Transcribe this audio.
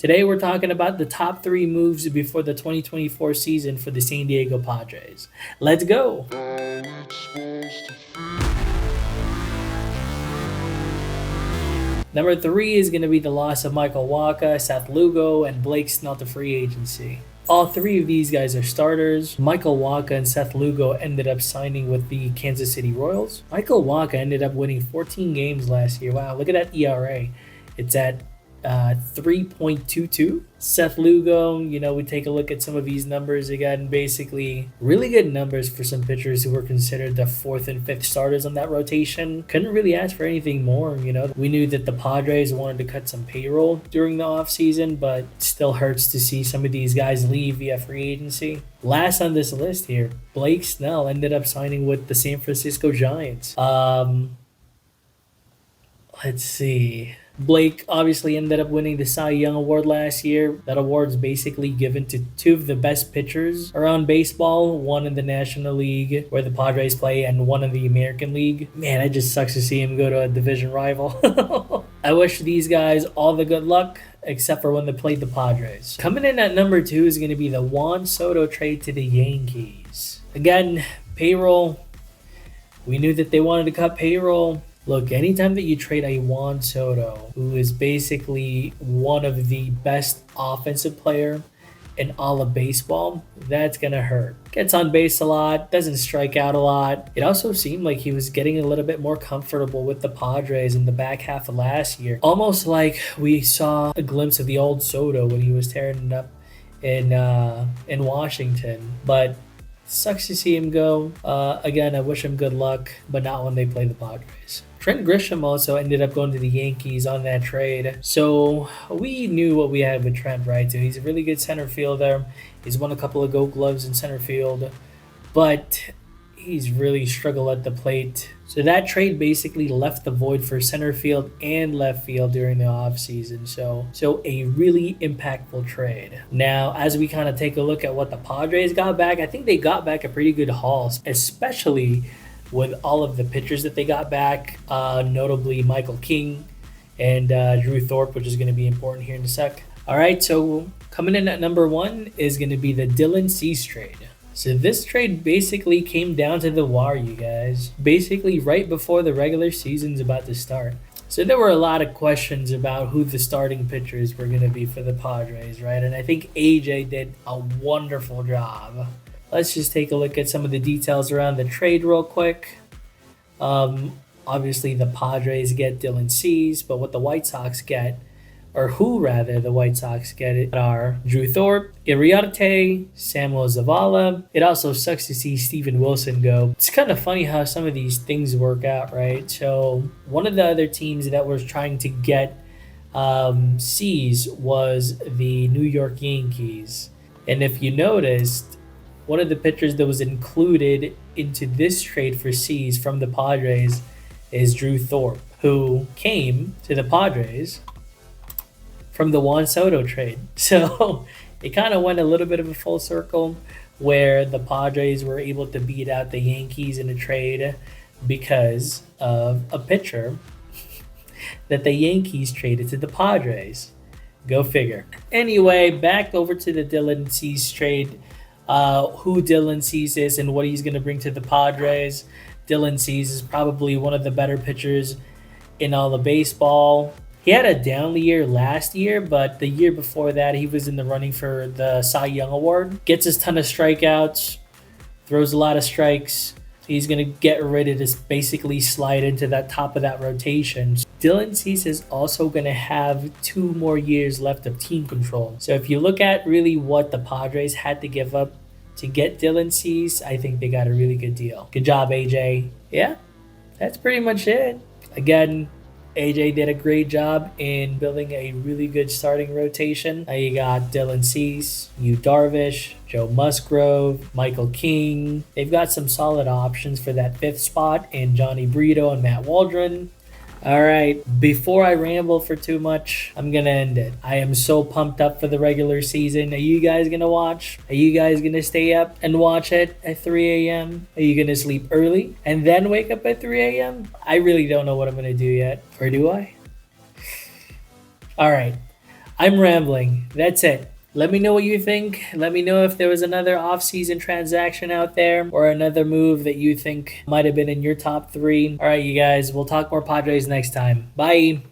Today we're talking about the top three moves before the 2024 season for the San Diego Padres. Let's go! Number three is going to be the loss of Michael Wacha, Seth Lugo, and Blake Snell to free agency. All three of these guys are starters. Michael Wacha and Seth Lugo ended up signing with the Kansas City Royals. Michael Wacha ended up winning 14 games last year. Wow, look at that ERA. It's at 3.22. Seth Lugo, we take a look at some of these numbers again. Basically, really good numbers for some pitchers who were considered the fourth and fifth starters on that rotation. Couldn't really ask for anything more. We knew that the Padres wanted to cut some payroll during the offseason, but still hurts to see some of these guys leave via free agency. Last on this list here, Blake Snell ended up signing with the San Francisco Giants. Let's see. Blake obviously ended up winning the Cy Young Award last year. That award is basically given to two of the best pitchers around baseball, one in the National League where the Padres play and one in the American League. Man, it just sucks to see him go to a division rival. I wish these guys all the good luck, except for when they played the Padres. Coming in at number two is going to be the Juan Soto trade to the Yankees. Again, payroll. We knew that they wanted to cut payroll. Look, anytime that you trade a Juan Soto, who is basically one of the best offensive player in all of baseball, that's going to hurt. Gets on base a lot, doesn't strike out a lot. It also seemed like he was getting a little bit more comfortable with the Padres in the back half of last year. Almost like we saw a glimpse of the old Soto when he was tearing it up in Washington. But sucks to see him go. Again, I wish him good luck, but not when they play the Padres. Trent Grisham also ended up going to the Yankees on that trade. So we knew what we had with Trent, right? So he's a really good center fielder. He's won a couple of Gold Gloves in center field, but he's really struggled at the plate. So that trade basically left the void for center field and left field during the offseason. So a really impactful trade. Now, as we kind of take a look at what the Padres got back, I think they got back a pretty good haul, especially with all of the pitchers that they got back, notably Michael King and Drew Thorpe, which is going to be important here in a sec. All right, so coming in at number one is going to be the Dylan Cease trade. So this trade basically came down to the wire, you guys. Basically right before the regular season's about to start. So there were a lot of questions about who the starting pitchers were going to be for the Padres, right? And I think AJ did a wonderful job. Let's just take a look at some of the details around the trade real quick. Obviously, the Padres get Dylan Cease, but what the White Sox get, or who rather the White Sox get, are Drew Thorpe, Iriarte, Samuel Zavala. It also sucks to see Steven Wilson go. It's kind of funny how some of these things work out, right? So one of the other teams that was trying to get Cease was the New York Yankees. And if you noticed, one of the pitchers that was included into this trade for Cease from the Padres is Drew Thorpe, who came to the Padres from the Juan Soto trade. So it kind of went a little bit of a full circle where the Padres were able to beat out the Yankees in a trade because of a pitcher that the Yankees traded to the Padres. Go figure. Anyway, back over to the Dylan Cease trade. Who Dylan Cease is and what he's going to bring to the Padres. Dylan Cease is probably one of the better pitchers in all of baseball. He had a down year last year, but the year before that, he was in the running for the Cy Young Award. Gets his ton of strikeouts, throws a lot of strikes. He's going to get ready to basically slide into that top of that rotation. Dylan Cease is also going to have 2 more years left of team control. So if you look at really what the Padres had to give up to get Dylan Cease, I think they got a really good deal. Good job, AJ. Yeah, that's pretty much it. Again, AJ did a great job in building a really good starting rotation. Now you got Dylan Cease, Yu Darvish, Joe Musgrove, Michael King. They've got some solid options for that 5th spot in Johnny Brito and Matt Waldron. All right, before I ramble for too much, I'm going to end it. I am so pumped up for the regular season. Are you guys going to watch? Are you guys going to stay up and watch it at 3 a.m.? Are you going to sleep early and then wake up at 3 a.m.? I really don't know what I'm going to do yet. Or do I? All right. I'm rambling. That's it. Let me know what you think. Let me know if there was another off-season transaction out there or another move that you think might have been in your top three. All right, you guys, we'll talk more Padres next time. Bye.